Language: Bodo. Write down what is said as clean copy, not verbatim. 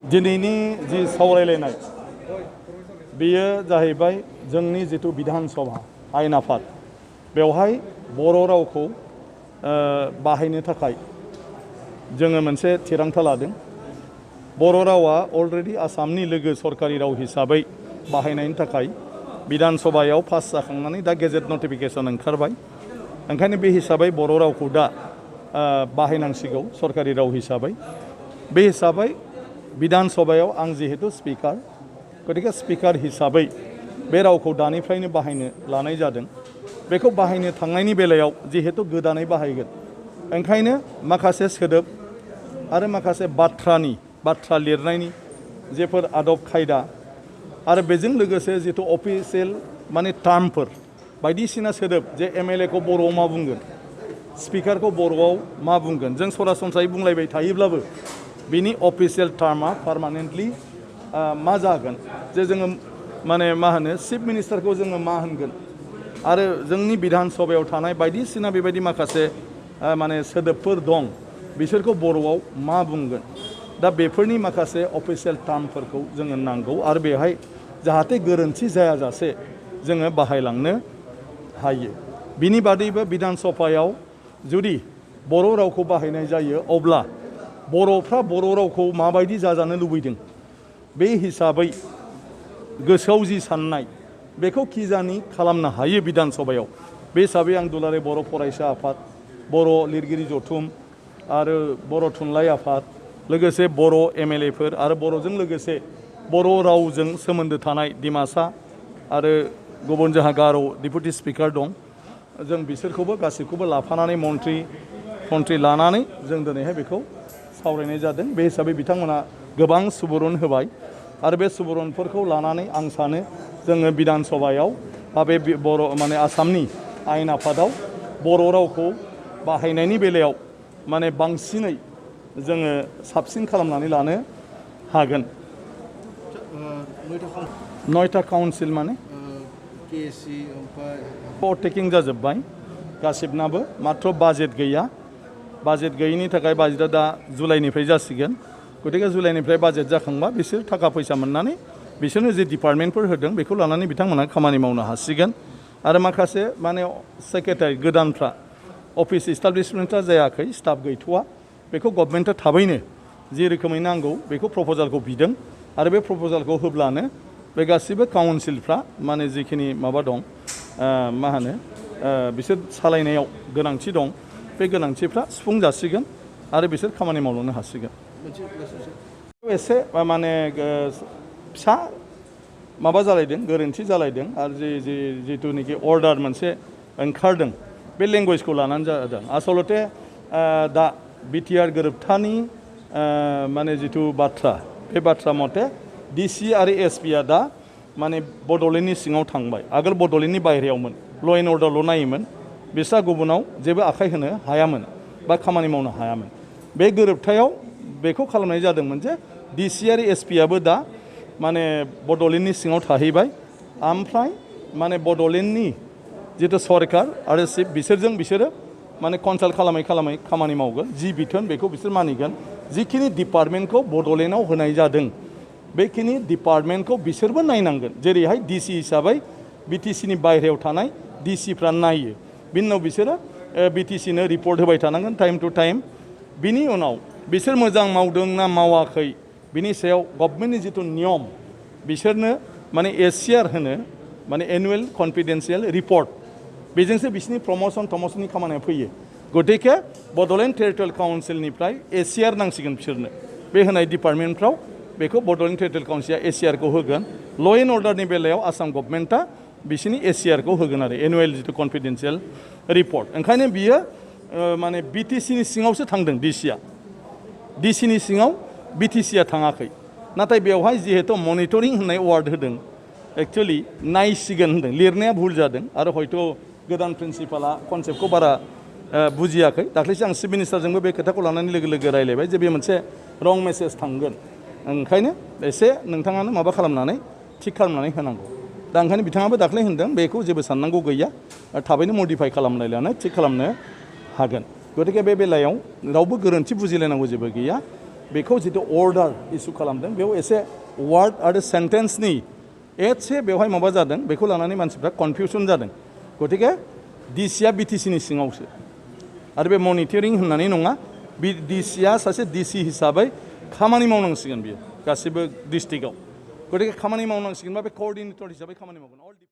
दिनैनि जि सावरायलायनाय बेयो जाहैबाय जोंनि जितु विधान सभा आयेन आफाद बेवहाय बर' रावखौ बाहायनो थाखाय जोङो मोनसे थिरांथा लादों। बर' रावा अलरेडि आसामनि लोगो सरकारि राव हिसाबै बाहायनायनि थाखाय विधान सभायाव पास जाखांनानै दा गेजेट नटिफिकेशन ओंखारबाय। ओंखायनो बे हिसाबै बर' रावखौ दा बाहायनांसिगौ सरकारि राव हिसाबै। बे हिसाबै विधान सभायाव आं जिहेतु स्पीकार गतिके स्पीकार हिसाबै बे रावखौ दानिफ्रायनो बाहायनो लानाय जादों। बेखौ बाहायनो थांनायनि बेलायाव जिहेतु गोदानै बाहायगोन ओंखायनो माखासे सोदोब आरो माखासे बाथ्रा लिरनायनि जेफोर आदब खायदा आरो बेजों लोगोसे जितु अफिसियेल माने टार्मफोर बायदिसिना सोदोब जे एमएलए को बर'आव मा बुंगोन, स्पीकार को बर'आव मा बुंगोन, जों सरासनस्रायै बुंलायबाय थायोब्लाबो बिनि अफिसियेल टार्मा पार्मानेन्टलि मा जागोन, जे जोङो माने मा होनो चिफ मिनिस्टारखौ जोङो मा होनगोन आरो जोंनि विधान सभायाव थानाय बायदिसिना बेबायदि माखासे माने सोदोबफोर दं बिसोरखौ बर'आव मा बुंगोन। दा बेफोरनि माखासे अफिसियेल टार्मफोरखौ जोङो नांगौ आरो बेहाय जाहाथे गोरोन्थि जायाजासे जोङो बाहायलांनो हायो। बिनि बादैबो विधान सभायाव जुदि बर' रावखौ बाहायनाय जायो अब्ला बर'फ्रा बर' रावखौ माबायदि जाजानो लुबैदों बे हिसाबै गोसोआव जि साननाय बेखौ खिजानि खालामनो हायो विधान सभायाव। बे हिसाबै आं दुलाराय बर' फरायसा आफाद, बर' लिरगिरि जथुम आरो बर' थुनलाइ आफाद लोगोसे बर' एमएलएफोर आरो बर'जों लोगोसे बर' रावजों सोमोन्दो थानाय डिमासा आरो गुबुन जोंहा गार' डिपुटि स्पीकार दं, जों बिसोरखौबो गासैखौबो लाफानानै मन्थ्रि लानानै जों दिनैहाय बेखौ सावरायनाय जादों। बे हिसाबै बिथांमोना गोबां सुबुरुन होबाय आरो बे सुबुरुनफोरखौ लानानै आं सानो जोङो विधान सभायाव बे बर' माने आसामनि आयेन आफादाव बर' रावखौ बाहायनायनि बेलायाव माने बांसिनै जोङो साबसिन खालामनानै लानो हागोन। नयथा काउन्सिल माने टेकिं जाजोब्बाय गासिबनाबो, मात्र बाजेट गैया। बाजेट गैयिनि थाखाय बाजेटआ दा जुलाइनिफ्राय जासिगोन। गतिके जुलाइनिफ्राय बाजेट जाखांबा बिसोर थाखा फैसा मोननानै बिसोरनो जे डिपार्टमेन्टफोर होदों बेखौ लानानै बिथांमोनहा खामानि मावनो हासिगोन। आरो माखासे माने सेक्रेटारि गोदानफ्रा अफिस इस्टाब्लिशमेन्टआ जायाखै, स्टाफ गैथ'वा, बेखौ गभर्नमेन्टआ थाबैनो जे रोखोमै नांगौ बेखौ प्रप'जालखौ बिदों आरो बे प्रप'जालखौ होब्लानो बे गासिबो काउन्सिलफ्रा माने जिखिनि माबा दं मा होनो बिसोर सालायनायाव गोनांथि दं बे गोनांथिफ्रा सुफुं जासिगोन आरो बिसोर खामानि मावलांनो हासिगोन। एसे माने फिसा माबा जालायदों, गोरोन्थि जालायदों आरो जिथुनिखि अर्डार मोनसे ओंखारदों बे लेंगुवेजखौ लानानै जादों। आसलते दा बिटिआर गोरोबथानि माने जिथु बाथ्रा बे बाथ्रा मथे डिसि आरो एसपिआ दा माने बड'लेण्डनि सिङाव थांबाय। आगोल बड'लेण्डनि बाहेरायावमोन, ल' एन्ड अर्डारल' नायोमोन, बिस्रा गुबुनाव जेबो आखाइ होनो हायामोन बा खामानि मावनो हायामोन। बे गोरोबथायाव बेखौ खालामनाय जादोंमोन जे डिसि आरो एसपिआबो दा माने बड'लेण्डनि सिङाव थाहैबाय, ओमफ्राय माने बड'लेण्डनि जितु सरकार आरो चिफ बिसोरो माने कनसाल्ट खालामै खामानि मावगोन। जि बिथोन बेखौ बिसोर मानिगोन। जिखिनि डिपार्टमेन्टखौ बड'लेण्डआव होनाय जादों बेखिनि डिपार्टमेन्टखौ बिसोरबो नायनांगोन। जेरैहाय डिसि हिसाबै बिटिसिनि बाहेरायाव थानाय डिसिफ्रा नायो, बिनि उनाव बिसोरो बिटिसिनो रिपर्ट होबाय थानांगोन टाइम टु टाइम। बिनि उनाव बिसोर मोजां मावदों ना मावाखै बिनि सायाव गभर्नमेन्टनि जितु नियम बिसोरनो माने एसिआर होनो, माने एनुवेल कनफिडेन्सियेल रिपर्ट, बेजोंसो बिसोरनि प्रमसननि खामानिया फैयो। गतिके बड'लेण्ड टेरिटरियेल काउन्सिलनिफ्राय एसिआर नांसिगोन बिसोरनो। बे होनाय डिपार्टमेन्टफ्राव बेखौ बड'लेण्ड टेरिटरियेल काउन्सिला एसिआरखौ होगोन। ल' एन्ड अर्डारनि बेलायाव आसाम गभर्नमेन्टआ बिसोरनि एसिआरखौ होगोन आरो एनुवेल जितु कनफिडेन्सियेल रिपर्ट। ओंखायनो बियो माने बिटिसिनि सिङावसो थांदों डिसिआ, डिसिनि सिङाव बिटिसिआ थाङाखै। नाथाय बेवहाय जिहेतु मनिटरिं होननाय वार्ड होदों, एक्चुअलि नायसिगोन होनदों, लिरनाया भुल जादों आरो हयथ' गोदान प्रिन्सिपाला कनसेप्टखौ बारा बुजियाखै। दाख्लैसो आं चिफ मिनिस्टारजोंबो बे खोथाखौ लानानै लोगो रायलायबाय जे बे मोनसे रं मेसेज थांगोन, ओंखायनो एसे नोंथाङानो माबा खालामनानै थिग खालामनानै होनांगौ। दा ओंखायनो बिथाङाबो दाख्लै होनदों बेखौ जेबो साननांगौ गैया, थाबैनो मडिफाइ खालामलायनानै थिग खालामनो हागोन। गतिके बे बेलायाव रावबो गोरोन्थि बुजिलायनांगौ जेबो गैया। बेखौ जितु अर्डार इसु खालामदों बेयाव एसे वार्ड आरो सेन्टेन्सनि एसे बेवहाय माबा जादों बेखौ लानानै मानसिफ्रा कनफिउसन जादों गतिके डिसिआ बिटिसिनि सिङावसो आरो बे मनिटरिं होननानै नङा डिसिआ सासे डिसि हिसाबै खामानि मावनांसिगोन बियो गासिबो डिस्ट्रिक्टआव गतिके खामानि मावनांसिगोनबा बे कोअर्डिनेटर हिसाबै खामानि मावगोन